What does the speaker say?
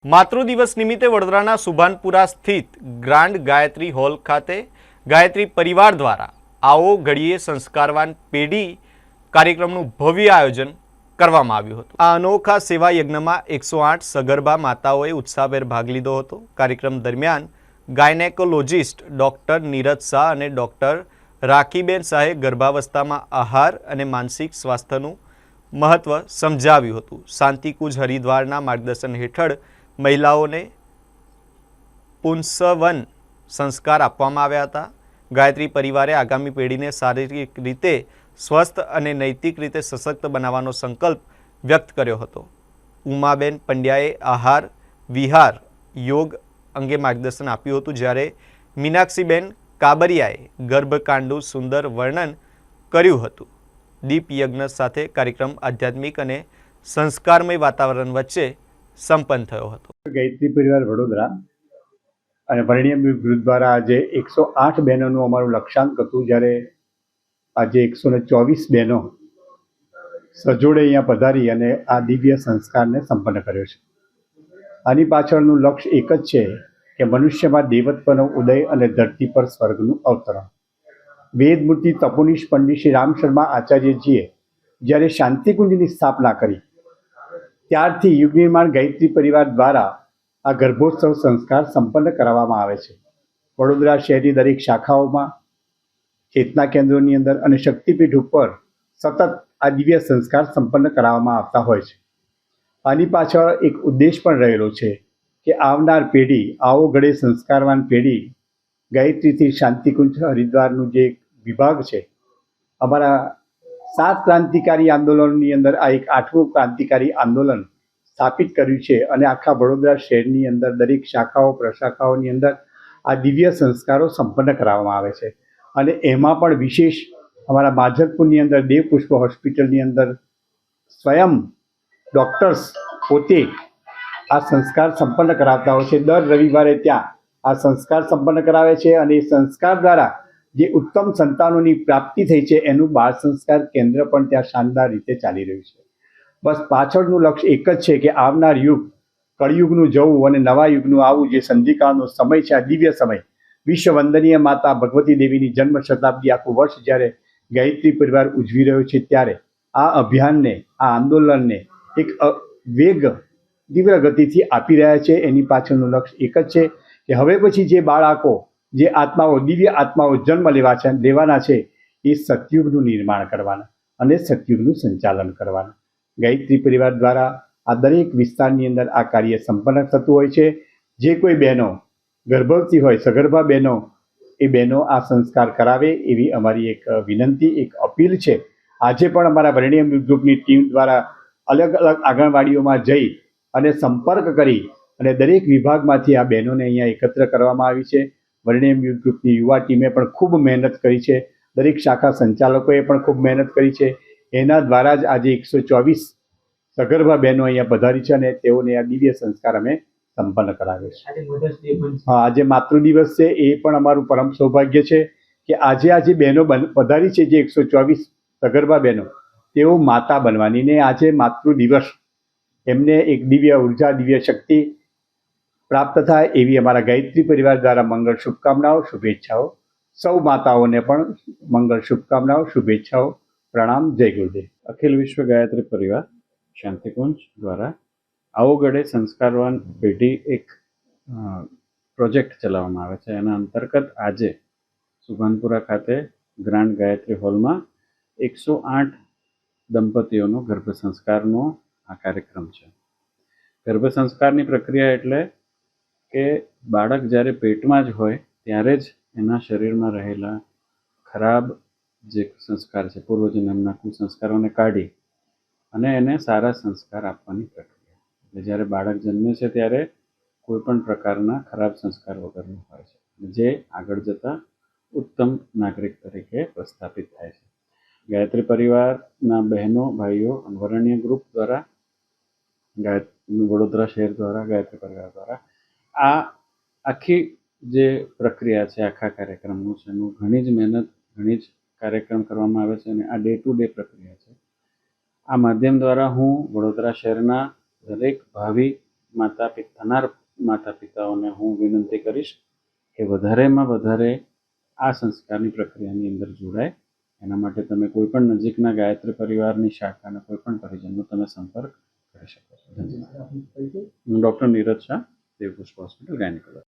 માતૃદિવસ નિમિત્તે વડોદરાના સુભાનપુરા સ્થિત ગ્રાન્ડ ગાયત્રી હોલ ખાતે ગાયત્રી પરિવાર દ્વારા આવો ઘડીએ સંસ્કારવાન પેઢી કાર્યક્રમનું ભવ્ય આયોજન કરવામાં આવ્યું હતું। આ અનોખા સેવા યજ્ઞમાં 108 સગર્ભા માતાઓએ ઉત્સાહભેર ભાગ લીધો હતો। કાર્યક્રમ દરમિયાન ગાયનેકોલોજિસ્ટ ડોક્ટર નીરજ શાહ અને ડોક્ટર રાખીબેન શાહે ગર્ભાવસ્થામાં આહાર અને માનસિક સ્વાસ્થ્યનું મહત્વ સમજાવ્યું હતું। શાંતિકુંજ હરિદ્વારના માર્ગદર્શન હેઠળ महिलाओं ने पुंसवन संस्कार आपवामां आव्या हता। गायत्री परिवारे आगामी पेढ़ी ने शारीरिक रीते स्वस्थ और नैतिक रीते सशक्त बनावानो संकल्प व्यक्त कर्यो हतो। उमाबेन पंड्याए आहार विहार योग अंगे मार्गदर्शन आप्युं हतुं, ज्यारे मीनाक्षीबेन काबरियाए गर्भकांडનું सुंदर वर्णन कर्युं हतुं। दीप यज्ञ साथे कार्यक्रम आध्यात्मिक और संस्कारमय वातावरण वच्चे संपन्न थयो हतो। गायत्री परिवार वडोदरा અને પરિણ્યમ ગ્રુપ દ્વારા આજે 108 બહેનોનું અમારું લક્ષ્યાંક હતું, જ્યારે આજે 124 બહેનો સજોડે અહીંયા પધારી અને આ દિવ્ય સંસ્કારને સંપન્ન કર્યો છે। આની પાછળનું લક્ષ્ય એક જ છે કે મનુષ્યમાં દેવત્વનો ઉદય અને ધરતી પર સ્વર્ગનું અવતરણ। વેદમૂર્તિ તપોનિષ પંડિત શ્રી રામ શર્મા આચાર્યજીએ જ્યારે શાંતિકુંજની સ્થાપના કરી ત્યારથી યુગ નિર્માણ ગાયત્રી પરિવાર દ્વારા આ ગર્ભોત્સવ સંસ્કાર સંપન્ન કરાવવામાં આવે છે। વડોદરા શહેરની દરેક શાખાઓમાં, ચેતના કેન્દ્રોની અંદર અને શક્તિપીઠ ઉપર સતત આ દિવ્ય સંસ્કાર સંપન્ન કરાવવામાં આવતા હોય છે। આની પાછળ એક ઉદ્દેશ પણ રહેલો છે કે આવનાર પેઢી, આવો ઘડે સંસ્કારવાન પેઢી ગાયત્રીથી શાંતિકુંજ હરિદ્વારનું જે વિભાગ છે, અમારા 7 ક્રાંતિકારી આંદોલનની અંદર આ એક 8મું ક્રાંતિકારી આંદોલન સ્થાપિત કર્યું છે અને આખા વડોદરા શહેરની અંદર દરેક શાખાઓ પ્રશાખાઓની અંદર આ દિવ્ય સંસ્કારો સંપન્ન કરાવવામાં આવે છે। અને એમાં પણ વિશેષ અમારા માજલપુરની અંદર દેવપુષ્પ હોસ્પિટલની અંદર સ્વયં ડૉક્ટર્સ પોતે આ સંસ્કાર સંપન્ન કરાવતા હોય છે। દર રવિવારે ત્યાં આ સંસ્કાર સંપન્ન કરાવે છે અને એ સંસ્કાર દ્વારા જે ઉત્તમ સંતાનોની પ્રાપ્તિ થઈ છે એનું બાળ સંસ્કાર કેન્દ્ર પણ ત્યાં શાનદાર રીતે ચાલી રહ્યું છે। બસ પાછળનું લક્ષ્ય એક જ છે કે આવનાર યુગ, કળિયુગનું જવું અને નવા યુગનું આવવું, જે સંધિકાળનો સમય છે, આ દિવ્ય સમય, વિશ્વ વંદનીય માતા ભગવતી દેવીની જન્મ શતાબ્દી આખું વર્ષ જ્યારે ગાયત્રી પરિવાર ઉજવી રહ્યો છે, ત્યારે આ અભિયાનને, આ આંદોલનને એક વેગ તીવ્ર ગતિથી આપી રહ્યા છે। એની પાછળનું લક્ષ્ય એક જ છે કે હવે પછી જે બાળકો, જે આત્માઓ, દિવ્ય આત્માઓ જન્મ લેવાના છે, એ સતયુગનું નિર્માણ કરવાના અને સતયુગનું સંચાલન કરવાના। ગાયત્રી પરિવાર દ્વારા આ દરેક વિસ્તારની અંદર આ કાર્ય સંપન્ન થતું હોય છે। જે કોઈ બહેનો ગર્ભવતી હોય, સગર્ભા બહેનો, એ બહેનો આ સંસ્કાર કરાવે એવી અમારી એક વિનંતી, એક અપીલ છે। આજે પણ અમારા પરિણ્યમ ગ્રુપની ટીમ દ્વારા અલગ અલગ આંગણવાડીઓમાં જઈ અને સંપર્ક કરી અને દરેક વિભાગમાંથી આ બહેનોને અહીંયા એકત્ર કરવામાં આવી છે। પરિણ્યમ ગ્રુપની યુવા ટીમે પણ ખૂબ મહેનત કરી છે, દરેક શાખા સંચાલકોએ પણ ખૂબ મહેનત કરી છે। એના દ્વારા જ આજે 124 સગર્ભા બહેનો અહીંયા પધારી છે અને તેઓને આ દિવ્ય સંસ્કાર અમે સંપન્ન કરાવ્યો છે। હા, આજે માતૃદિવસ છે, એ પણ અમારું પરમ સૌભાગ્ય છે કે આજે બહેનો પધારી છે, જે 124 સગર્ભા બહેનો, તેઓ માતા બનવાની ને આજે માતૃદિવસ, એમને એક દિવ્ય ઉર્જા, દિવ્ય શક્તિ પ્રાપ્ત થાય એવી અમારા ગાયત્રી પરિવાર દ્વારા મંગળ શુભકામનાઓ, શુભેચ્છાઓ। સૌ માતાઓને પણ મંગળ શુભકામનાઓ, શુભેચ્છાઓ, પ્રણામ, જય ગુરુદેવ। અખિલ વિશ્વ ગાયત્રી પરિવાર શાંતિકુંજ દ્વારા આવો ઘડે સંસ્કારવાન પેઢી એક પ્રોજેક્ટ ચલાવવામાં આવે છે। એના અંતર્ગત આજે સુભાનપુરા ખાતે ગ્રાન્ડ ગાયત્રી હોલમાં 108 દંપતીઓનો ગર્ભ સંસ્કારનો આ કાર્યક્રમ છે। ગર્ભ સંસ્કારની પ્રક્રિયા એટલે કે બાળક જ્યારે પેટમાં જ હોય ત્યારે જ એના શરીરમાં રહેલા ખરાબ જે સંસ્કાર છે, પૂર્વજન્મના કુસંસ્કારોને કાઢી અને એને સારા સંસ્કાર આપવાની પ્રક્રિયા। એટલે જ્યારે બાળક જન્મે છે ત્યારે કોઈ પણ પ્રકારના ખરાબ સંસ્કાર વગરનું હોય છે, જે આગળ જતાં ઉત્તમ નાગરિક તરીકે પ્રસ્થાપિત થાય છે। ગાયત્રી પરિવારના બહેનો, ભાઈઓ, વરણ્ય ગ્રુપ દ્વારા, વડોદરા શહેર દ્વારા, ગાયત્રી પરિવાર દ્વારા આ આખી જે પ્રક્રિયા છે, આખા કાર્યક્રમનું છે, એનું ઘણી જ મહેનત, ઘણી જ કાર્યક્રમ કરવામાં આવે છે અને આ ડે ટુ ડે પ્રક્રિયા છે। આ માધ્યમ દ્વારા હું વડોદરા શહેરના દરેક ભાવિ થનાર માતા પિતાઓને હું વિનંતી કરીશ કે વધારેમાં વધારે આ સંસ્કારની પ્રક્રિયાની અંદર જોડાય. એના માટે તમે કોઈ પણ નજીકના ગાયત્રી પરિવારની શાખાના કોઈ પણ પરિજનનો તમે સંપર્ક કરી શકો છો. ધન્યવાદ. હું doctor Neeraj Shah, Devpushp hospital, gynaecology.